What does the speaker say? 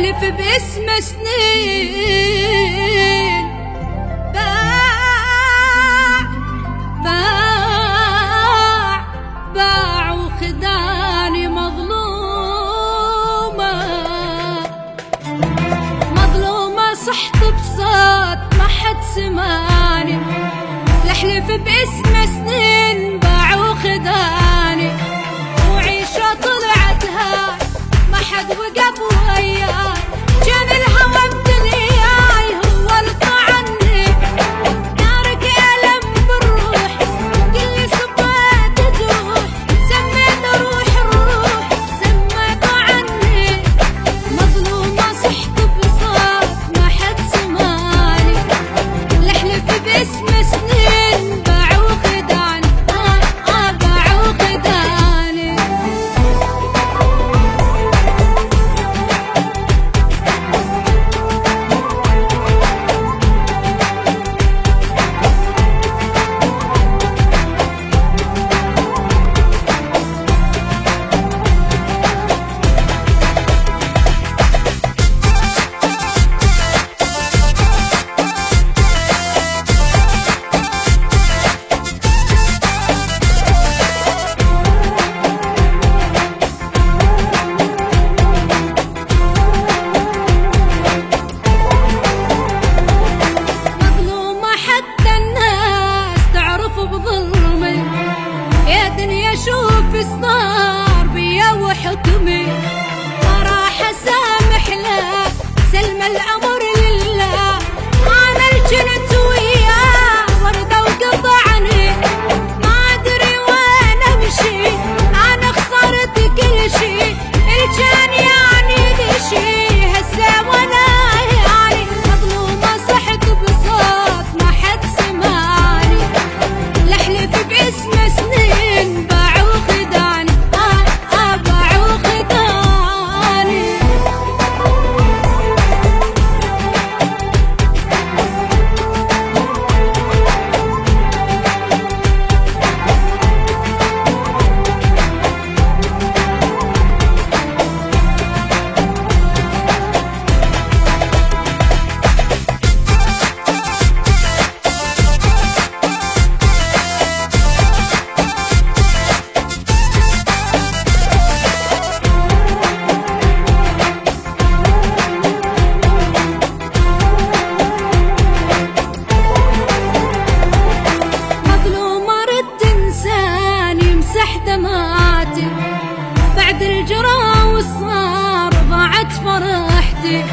يحلف باسم سنين باع وخداني مظلومة صحت بصوت ما حد سماني. يحلف باسم سنين باع وخداني وعيشة طلعت هاي ما حد وقف وياي. كان الهوى بدنياي هو الطعني نارك ألم بالروح كل صبيت تروح سميت روح الروح سميت عني. مظلومة صحت بصوت ما حد سماني. يحلف باسم سنين باع وخداني باع وخداني. شوف صار بيا وحكمي ما راح اسامح له سلم الامر لله. انا الجنت وياه ورده وقطعني ما ادري وين امشي انا خسرت كل شي الجان يعني دشي هسه وانا يعني. مظلومه صحت بصوت ما حد سماني. لحلف باسم سنين باع وخداني باع وخداني. دمعاتي بعد الجرى والصار ضاعت فرحتي.